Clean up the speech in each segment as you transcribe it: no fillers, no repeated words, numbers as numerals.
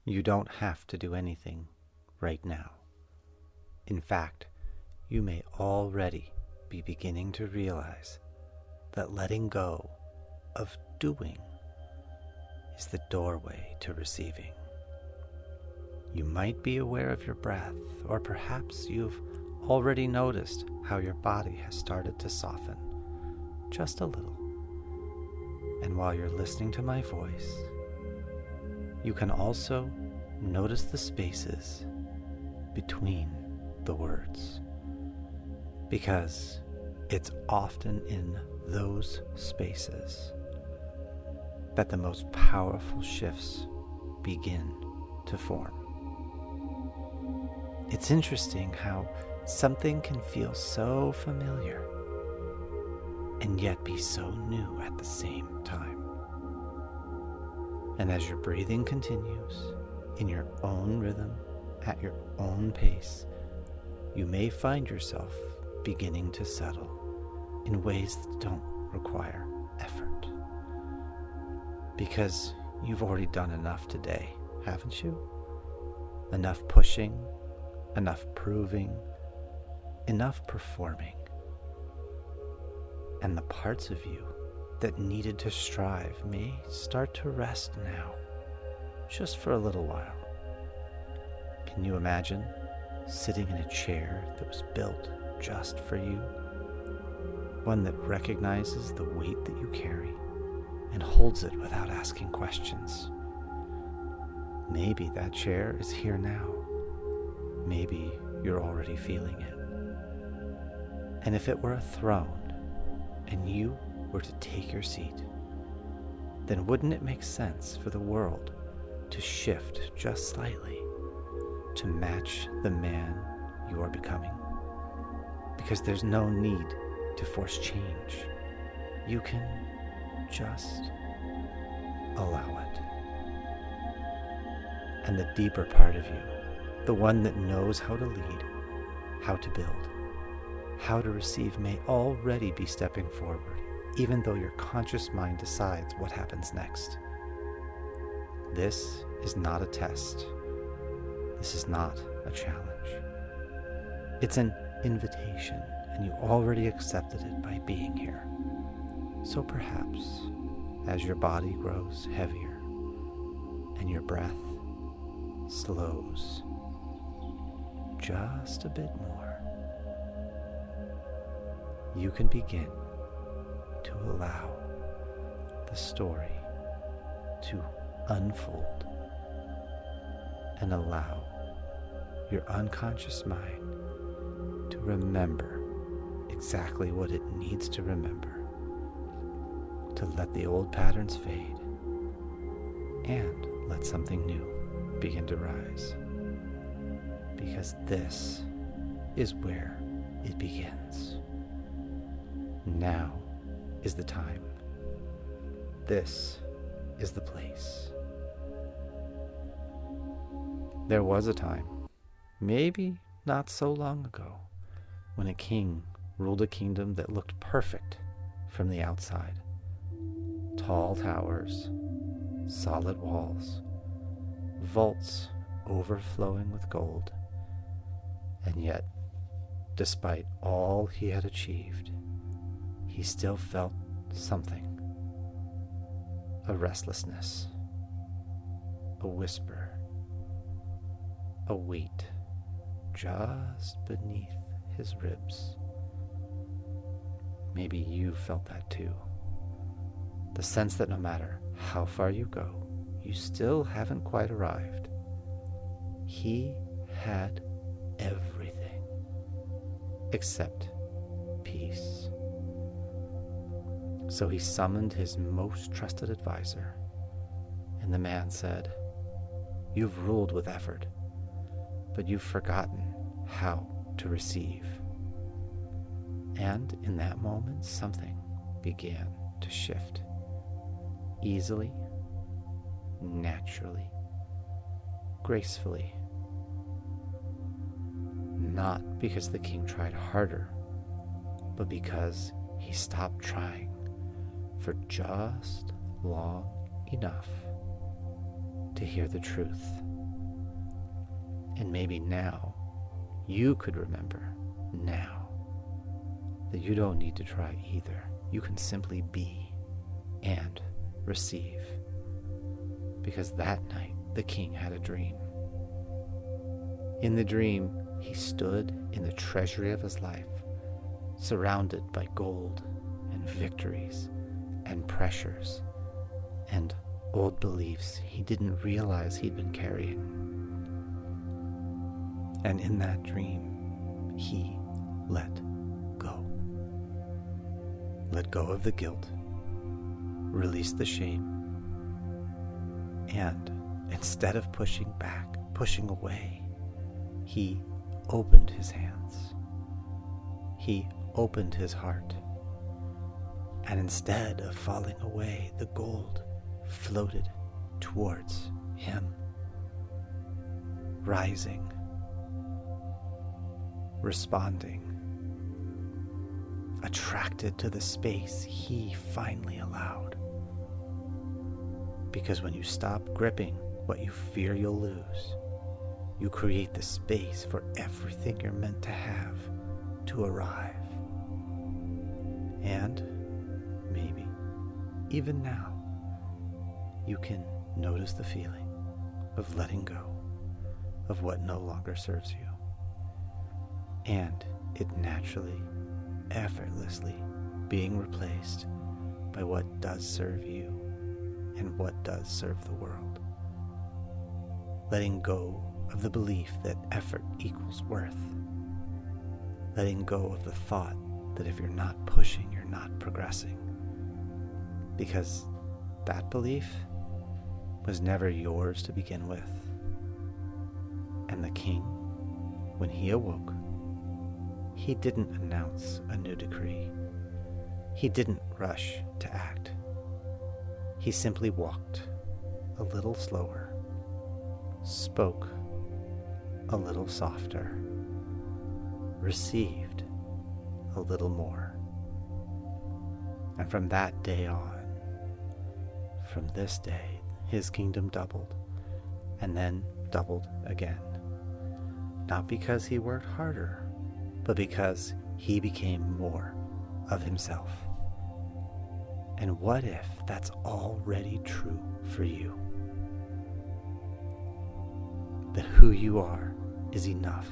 You don't have to do anything right now. In fact, you may already be beginning to realize that letting go of doing is the doorway to receiving. You might be aware of your breath, or perhaps you've already noticed how your body has started to soften just a little. And while you're listening to my voice, you can also notice the spaces between the words, because it's often in those spaces that the most powerful shifts begin to form. It's interesting how something can feel so familiar and yet be so new at the same time. And as your breathing continues in your own rhythm, at your own pace, you may find yourself beginning to settle in ways that don't require effort. Because you've already done enough today, haven't you? Enough pushing, enough proving, enough performing. And the parts of you that needed to strive may start to rest now, just for a little while. Can you imagine sitting in a chair that was built just for you? One that recognizes the weight that you carry and holds it without asking questions. Maybe that chair is here now. Maybe you're already feeling it. And if it were a throne and you were to take your seat, then wouldn't it make sense for the world to shift just slightly to match the man you are becoming? Because there's no need to force change. You can just allow it. And the deeper part of you, the one that knows how to lead, how to build, how to receive, may already be stepping forward, even though your conscious mind decides what happens next. This is not a test. This is not a challenge. It's an invitation, and you already accepted it by being here. So perhaps, as your body grows heavier and your breath slows just a bit more, you can begin to allow the story to unfold and allow your unconscious mind to remember exactly what it needs to remember, to let the old patterns fade and let something new begin to rise. Because this is where it begins. Now is the time. This is the place. There was a time, maybe not so long ago, when a king ruled a kingdom that looked perfect from the outside. Tall towers, solid walls, vaults overflowing with gold. And yet, despite all he had achieved, he still felt something. A restlessness, a whisper, a weight just beneath his ribs. Maybe you felt that too. The sense that no matter how far you go, you still haven't quite arrived. He had everything except peace. So he summoned his most trusted advisor, and the man said, "You've ruled with effort, but you've forgotten how to receive." And in that moment, something began to shift. Easily, naturally, gracefully. Not because the king tried harder, but because he stopped trying for just long enough to hear the truth And maybe now you could remember now that you don't need to try either. You can simply be and receive. Because that night the king had a dream. In the dream, he stood in the treasury of his life, surrounded by gold and victories and pressures and old beliefs he didn't realize he'd been carrying. And in that dream, he let go. Let go of the guilt, release the shame, and instead of pushing back, pushing away, he opened his hands. He opened his heart. And instead of falling away, the gold floated towards him, rising, responding, attracted to the space he finally allowed. Because when you stop gripping what you fear you'll lose, you create the space for everything you're meant to have to arrive. And maybe, even now, you can notice the feeling of letting go of what no longer serves you. And it naturally, effortlessly being replaced by what does serve you and what does serve the world. Letting go of the belief that effort equals worth. Letting go of the thought that if you're not pushing, you're not progressing. Because that belief was never yours to begin with. And the king, when he awoke, he didn't announce a new decree. He didn't rush to act. He simply walked a little slower, spoke a little softer, received a little more. And from that day on, from this day, his kingdom doubled, and then doubled again. Not because he worked harder, but because he became more of himself. And what if that's already true for you? That who you are is enough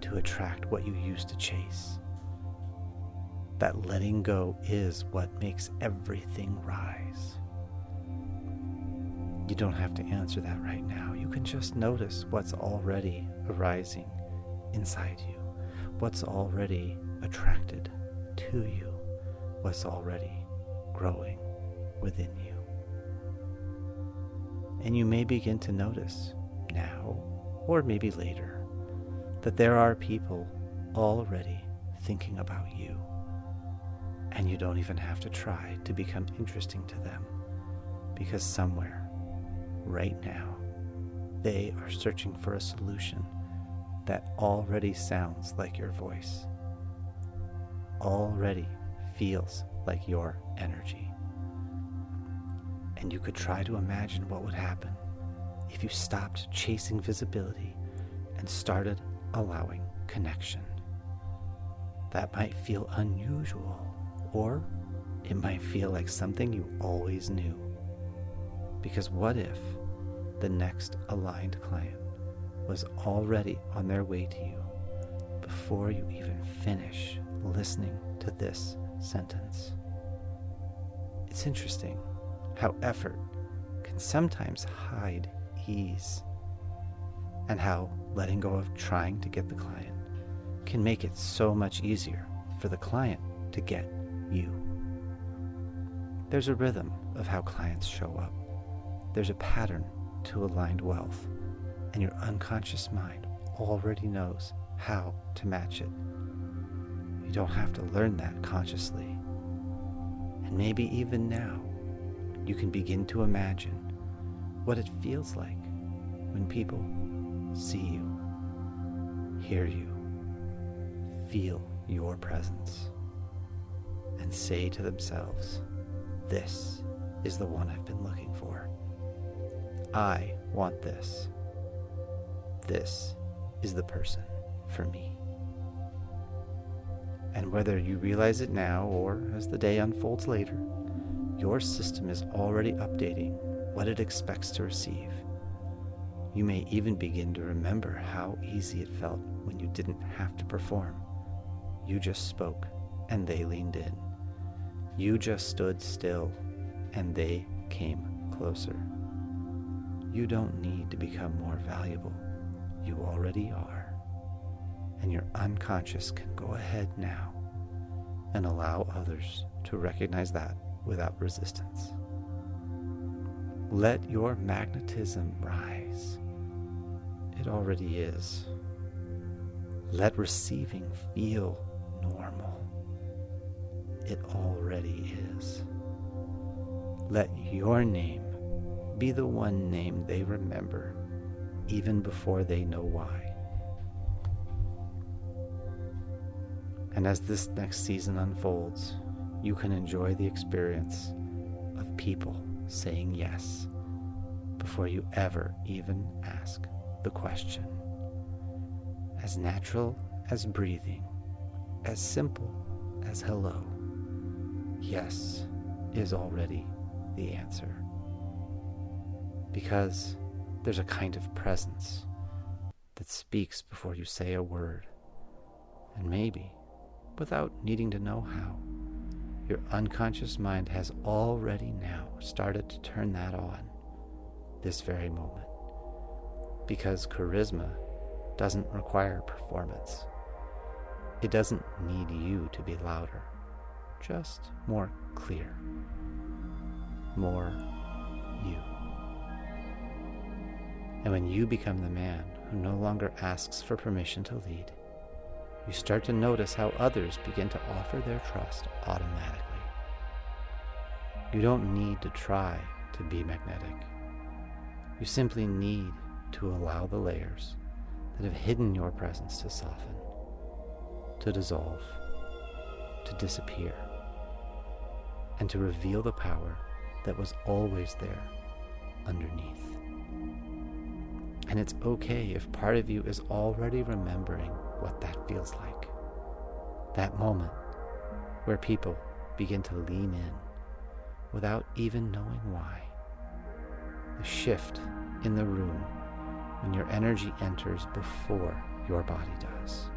to attract what you used to chase. That letting go is what makes everything rise. You don't have to answer that right now. You can just notice what's already arising inside you, what's already attracted to you, what's already growing within you. And you may begin to notice now, or maybe later, that there are people already thinking about you, and you don't even have to try to become interesting to them, because somewhere, right now, they are searching for a solution that already sounds like your voice, already feels like your energy. And you could try to imagine what would happen if you stopped chasing visibility and started allowing connection. That might feel unusual, or it might feel like something you always knew. Because what if the next aligned client was already on their way to you before you even finish listening to this sentence? It's interesting how effort can sometimes hide ease, and how letting go of trying to get the client can make it so much easier for the client to get you. There's a rhythm of how clients show up. There's a pattern to aligned wealth, and your unconscious mind already knows how to match it. You don't have to learn that consciously. And maybe even now, you can begin to imagine what it feels like when people see you, hear you, feel your presence, and say to themselves, "This is the one I've been looking for. I want this. This is the person for me. And whether you realize it now or as the day unfolds later, your system is already updating what it expects to receive. You may even begin to remember how easy it felt when you didn't have to perform. You just spoke and they leaned in. You just stood still and they came closer. You don't need to become more valuable. You already are. And your unconscious can go ahead now and allow others to recognize that without resistance. Let your magnetism rise. It already is. Let receiving feel normal. It already is. Let your name be the one name they remember, even before they know why. And as this next season unfolds, you can enjoy the experience of people saying yes before you ever even ask the question. As natural as breathing, as simple as hello, yes is already the answer. Because there's a kind of presence that speaks before you say a word, and maybe, without needing to know how, your unconscious mind has already now started to turn that on this very moment. Because charisma doesn't require performance. It doesn't need you to be louder, just more clear, more you. And when you become the man who no longer asks for permission to lead, you start to notice how others begin to offer their trust automatically. You don't need to try to be magnetic. You simply need to allow the layers that have hidden your presence to soften, to dissolve, to disappear, and to reveal the power that was always there underneath. And it's okay if part of you is already remembering what that feels like. That moment where people begin to lean in without even knowing why. The shift in the room when your energy enters before your body does.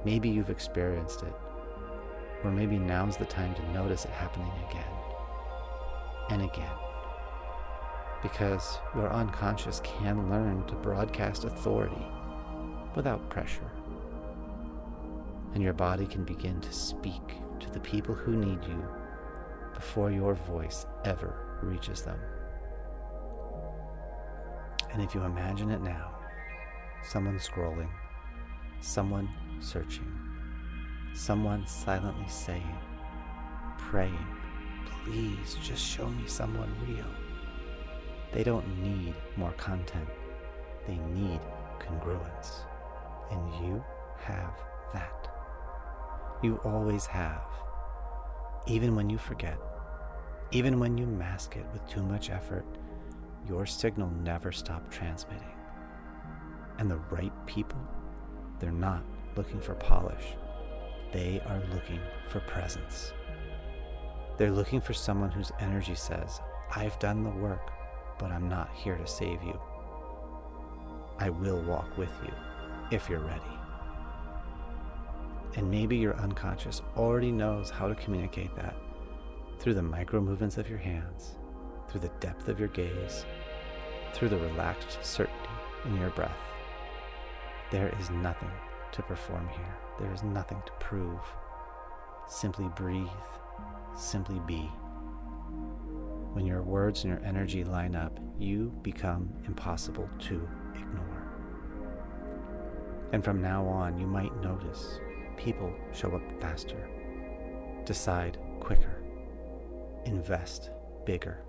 Maybe you've experienced it, or maybe now's the time to notice it happening again and again. Because your unconscious can learn to broadcast authority without pressure. And your body can begin to speak to the people who need you before your voice ever reaches them. And if you imagine it now, someone scrolling, someone searching, someone silently saying, praying, please just show me someone real. They don't need more content. They need congruence. And you have that. You always have. Even when you forget, even when you mask it with too much effort, your signal never stopped transmitting. And the right people, they're not looking for polish. They are looking for presence. They're looking for someone whose energy says, I've done the work, but I'm not here to save you. I will walk with you if you're ready. And maybe your unconscious already knows how to communicate that through the micro movements of your hands, through the depth of your gaze, through the relaxed certainty in your breath. There is nothing to perform here. There is nothing to prove. Simply breathe, simply be. When your words and your energy line up, you become impossible to ignore. And from now on, you might notice people show up faster, decide quicker, invest bigger,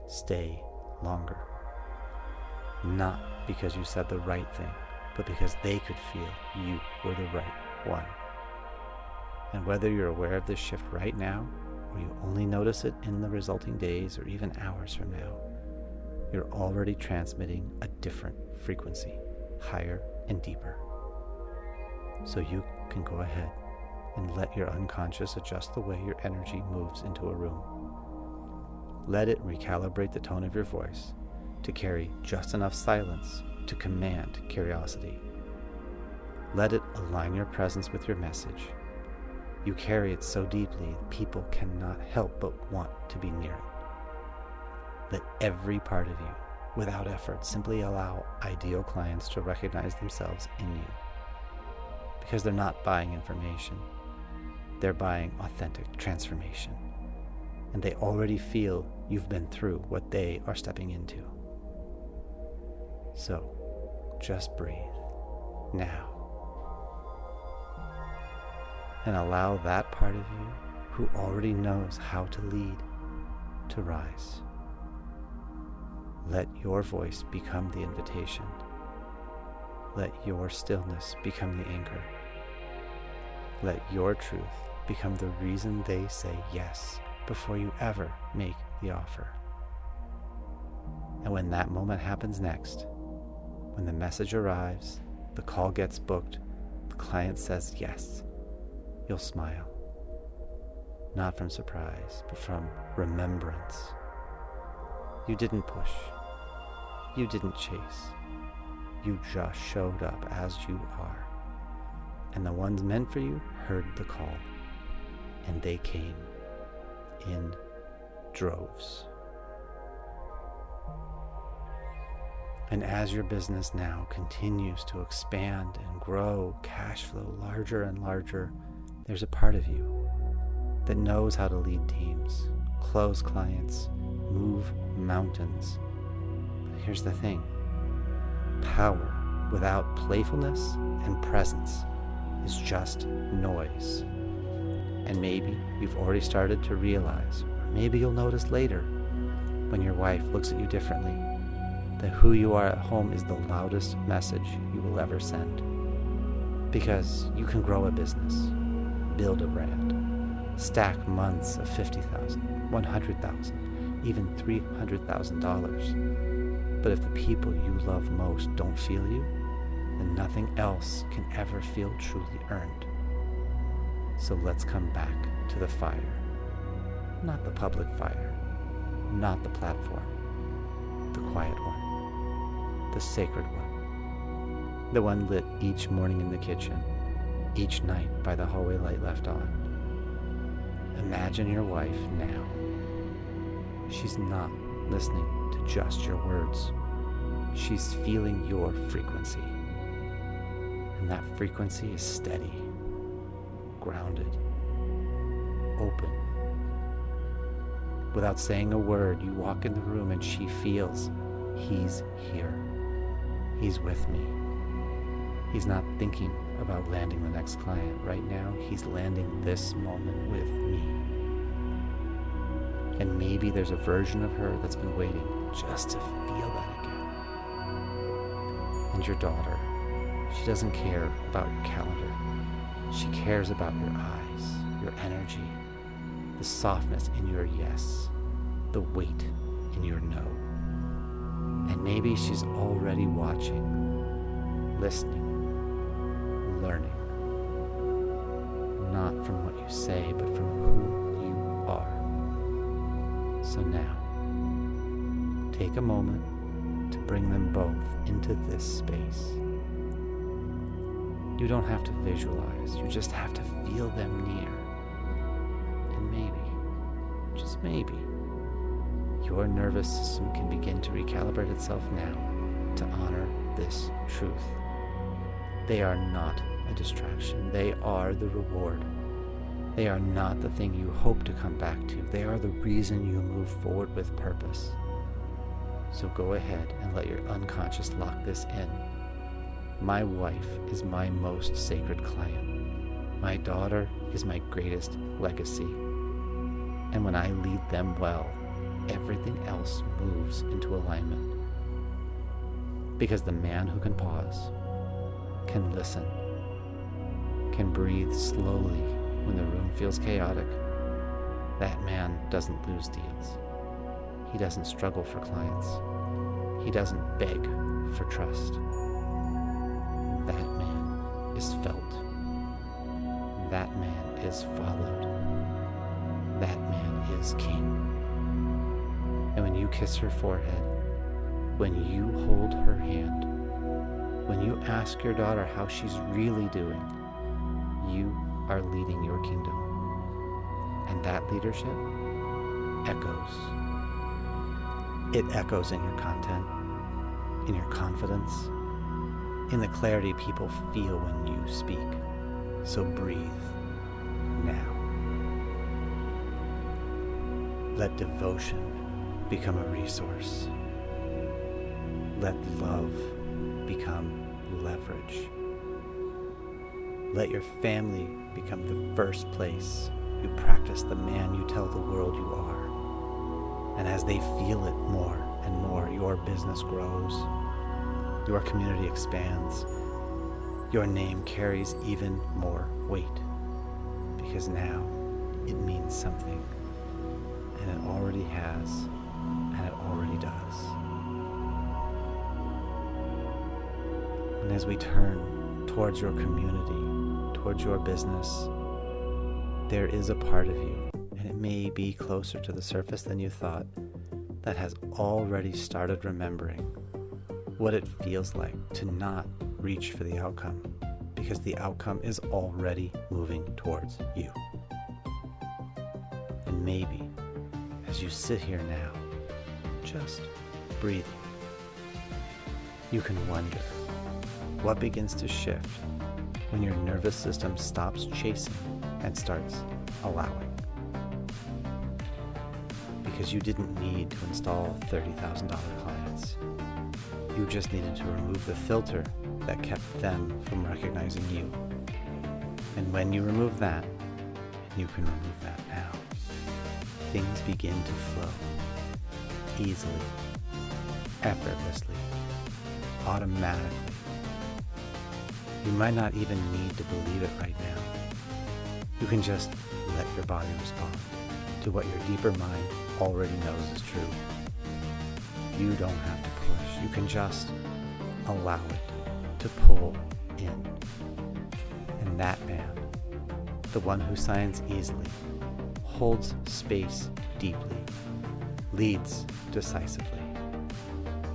stay longer. Not because you said the right thing, but because they could feel you were the right one. And whether you're aware of this shift right now, or you only notice it in the resulting days or even hours from now, you're already transmitting a different frequency. higher and deeper. So you can go ahead and let your unconscious adjust the way your energy moves into a room. Let it recalibrate the tone of your voice to carry just enough silence to command curiosity. Let it align your presence with your message. You carry it so deeply, people cannot help but want to be near it. Let every part of you, without effort, simply allow ideal clients to recognize themselves in you. Because they're not buying information, they're buying authentic transformation. And they already feel you've been through what they are stepping into. So, just breathe now. And allow that part of you who already knows how to lead to rise. Let your voice become the invitation. Let your stillness become the anchor. Let your truth become the reason they say yes before you ever make the offer. And when that moment happens next, when the message arrives, the call gets booked, the client says yes, you'll smile. Not from surprise, but from remembrance. You didn't push. You didn't chase. You just showed up as you are. And the ones meant for you heard the call. And they came in droves. And as your business now continues to expand and grow, cash flow larger and larger, there's a part of you that knows how to lead teams, close clients, move mountains. But here's the thing. Power without playfulness and presence is just noise. And maybe you've already started to realize, or maybe you'll notice later when your wife looks at you differently, that who you are at home is the loudest message you will ever send. Because you can grow a business, build a brand, stack months of $50,000, $100,000, even $300,000. But if the people you love most don't feel you, then nothing else can ever feel truly earned. So let's come back to the fire. Not the public fire, not the platform, the quiet one, the sacred one, the one lit each morning in the kitchen, each night by the hallway light left on. Imagine your wife now. She's not listening to just your words. She's feeling your frequency. And that frequency is steady, grounded, open. Without saying a word, you walk in the room and she feels he's here. He's with me. He's not thinking about landing the next client. Right now, he's landing this moment with me. And maybe there's a version of her that's been waiting just to feel that again. And your daughter, she doesn't care about your calendar. She cares about your eyes, your energy, the softness in your yes, the weight in your no. And maybe she's already watching, listening, learning. Not from what you say, but from who you are. So now, take a moment to bring them both into this space. You don't have to visualize, you just have to feel them near. And maybe, just maybe, your nervous system can begin to recalibrate itself now to honor this truth. They are not a distraction. They are the reward. They are not the thing you hope to come back to. They are the reason you move forward with purpose. So go ahead and let your unconscious lock this in. My wife is my most sacred client. My daughter is my greatest legacy. And when I lead them well, everything else moves into alignment. Because the man who can pause, can listen, can breathe slowly when the room feels chaotic, that man doesn't lose deals. He doesn't struggle for clients. He doesn't beg for trust. is felt. That man is followed. That man is king. And when you kiss her forehead, when you hold her hand, when you ask your daughter how she's really doing, you are leading your kingdom. And that leadership echoes. It echoes in your content, in your confidence, in the clarity people feel when you speak. So breathe now. Let devotion become a resource. Let love become leverage. Let your family become the first place you practice the man you tell the world you are. And as they feel it more and more, your business grows, your community expands, your name carries even more weight, because now it means something, and it already has, and it already does. And as we turn towards your community, towards your business, there is a part of you, and it may be closer to the surface than you thought, that has already started remembering what it feels like to not reach for the outcome, because the outcome is already moving towards you. And maybe, as you sit here now, just breathing, you can wonder what begins to shift when your nervous system stops chasing and starts allowing. Because you didn't need to install $30,000 clients. You just needed to remove the filter that kept them from recognizing you. And when you remove that, and you can remove that now, things begin to flow easily, effortlessly, automatically. You might not even need to believe it right now. You can just let your body respond to what your deeper mind already knows is true. You don't have to push. You can just allow it to pull in. And that man, the one who signs easily, holds space deeply, leads decisively.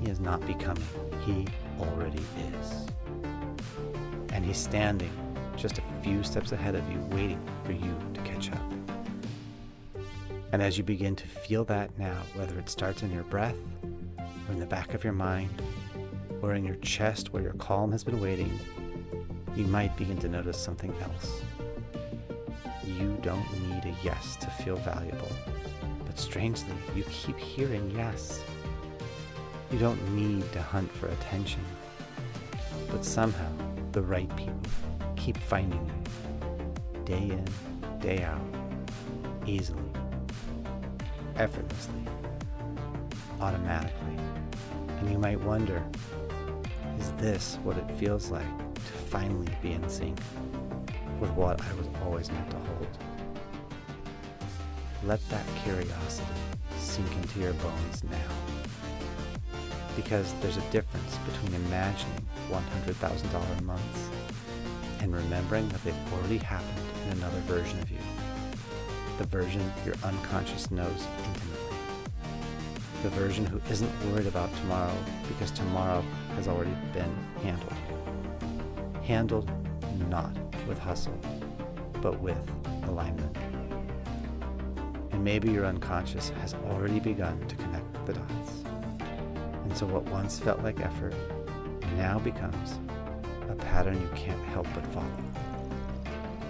He is not becoming. He already is. And he's standing just a few steps ahead of you, waiting for you to catch up. And as you begin to feel that now, whether it starts in your breath, or in the back of your mind, or in your chest where your calm has been waiting, you might begin to notice something else. You don't need a yes to feel valuable, but strangely, you keep hearing yes. You don't need to hunt for attention, but somehow the right people keep finding you, day in, day out, easily, effortlessly, automatically. And you might wonder, is this what it feels like to finally be in sync with what I was always meant to hold? Let that curiosity sink into your bones now. Because there's a difference between imagining $100,000 months and remembering that they've already happened in another version of you. The version your unconscious knows intimately. The version who isn't worried about tomorrow because tomorrow has already been handled. Handled not with hustle, but with alignment. And maybe your unconscious has already begun to connect the dots. And so what once felt like effort now becomes a pattern you can't help but follow.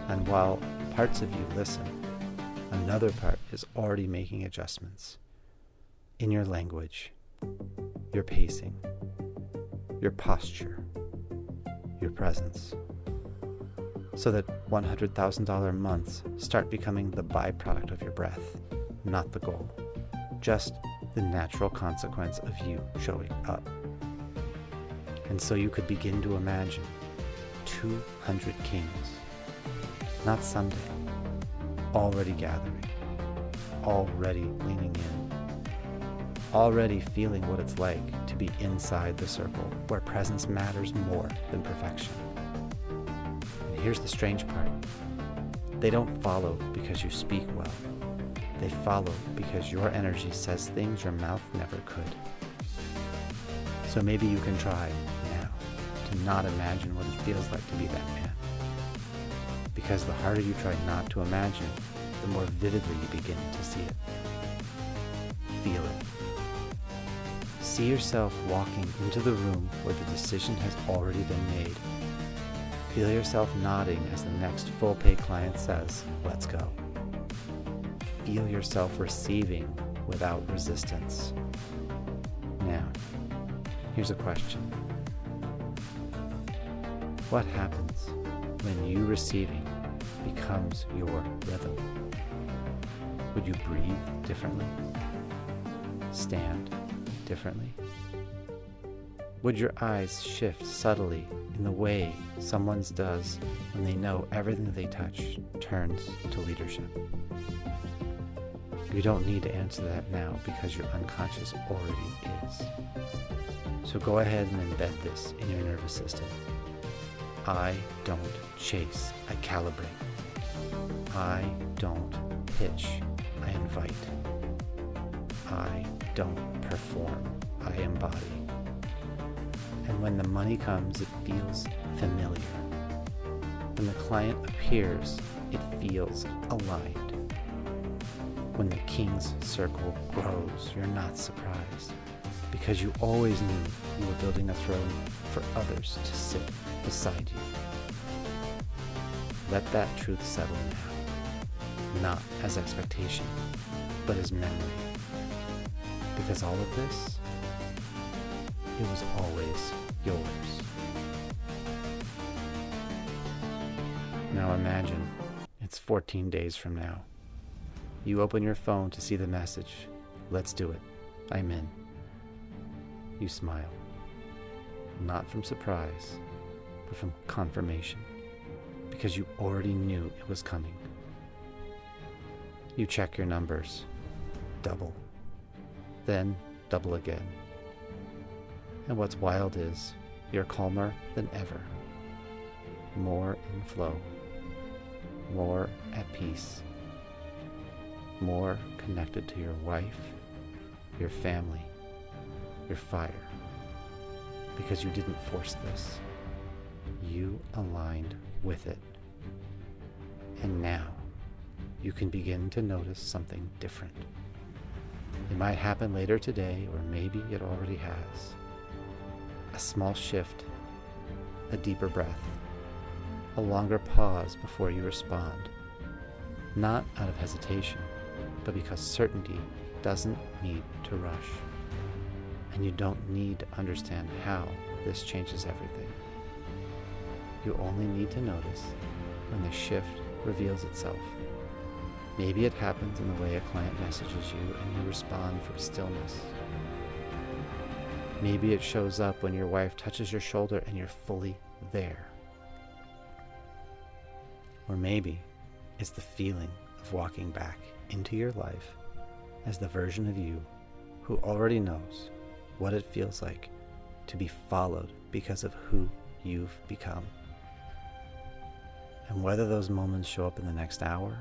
And while parts of you listen, another part is already making adjustments in your language, your pacing, your posture, your presence, so that $100,000 months start becoming the byproduct of your breath, not the goal, just the natural consequence of you showing up. And so you could begin to imagine 200 kings, not someday, already gathering, already leaning in, already feeling what it's like to be inside the circle where presence matters more than perfection. here's the strange part. They don't follow because you speak well. They follow because your energy says things your mouth never could. So maybe you can try now to not imagine what it feels like to be that man. Because the harder you try not to imagine, the more vividly you begin to see it. Feel it. See yourself walking into the room where the decision has already been made. Feel yourself nodding as the next full-pay client says, "Let's go." Feel yourself receiving without resistance. Now, here's a question. What happens when you receiving becomes your rhythm? Would you breathe differently? Stand differently? Would your eyes shift subtly in the way someone's does when they know everything they touch turns to leadership? You don't need to answer that now because your unconscious already is. So go ahead and embed this in your nervous system. I don't chase, I calibrate. I don't pitch, I invite. I don't perform, I embody. And when the money comes, it feels familiar. When the client appears, it feels aligned. When the king's circle grows, you're not surprised, because you always knew you were building a throne for others to sit beside you. Let that truth settle now, not as expectation, but as memory. Because all of this, it was always yours. Now imagine it's 14 days from now. You open your phone to see the message, "Let's do it. I'm in." You smile. Not from surprise, but from confirmation, because you already knew it was coming. You check your numbers. Double. Then double again. And what's wild is you're calmer than ever. More in flow. More at peace. More connected to your wife, your family, your fire. Because you didn't force this. You aligned with it. And now you can begin to notice something different. It might happen later today, or maybe it already has. A small shift, a deeper breath, a longer pause before you respond. Not out of hesitation, but because certainty doesn't need to rush. And you don't need to understand how this changes everything. You only need to notice when the shift reveals itself. Maybe it happens in the way a client messages you and you respond from stillness. Maybe it shows up when your wife touches your shoulder and you're fully there. Or maybe it's the feeling of walking back into your life as the version of you who already knows what it feels like to be followed because of who you've become. And whether those moments show up in the next hour,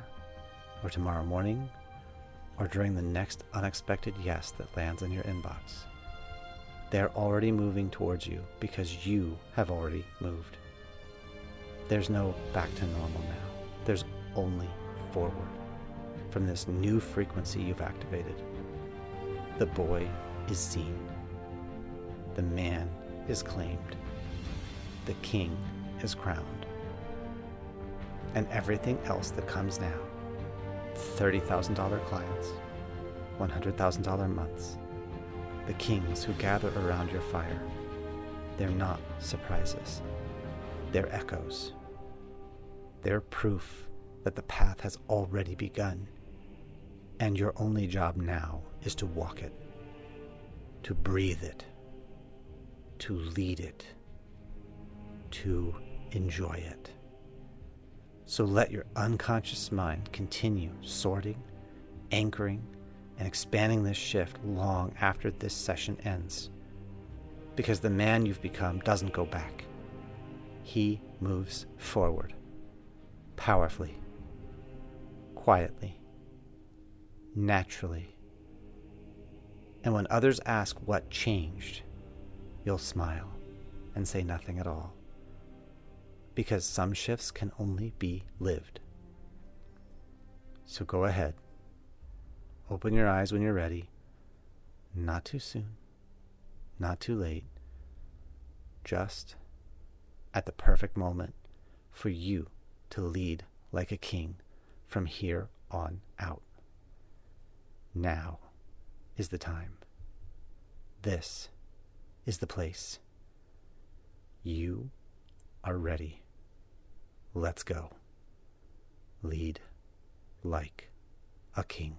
or tomorrow morning, or during the next unexpected yes that lands in your inbox, they're already moving towards you because you have already moved. There's no back to normal now. There's only forward from this new frequency you've activated. The boy is seen. The man is claimed. The king is crowned. And everything else that comes now, $30,000 clients, $100,000 months, the kings who gather around your fire, they're not surprises. They're echoes. They're proof that the path has already begun, and your only job now is to walk it, to breathe it, to lead it, to enjoy it. So let your unconscious mind continue sorting, anchoring, and expanding this shift long after this session ends. Because the man you've become doesn't go back. He moves forward, powerfully, quietly, naturally. And when others ask what changed, you'll smile and say nothing at all. Because some shifts can only be lived. So go ahead. Open your eyes when you're ready. Not too soon. Not too late. Just at the perfect moment for you to lead like a king from here on out. Now is the time. This is the place. You are ready. Let's go. Lead like a king.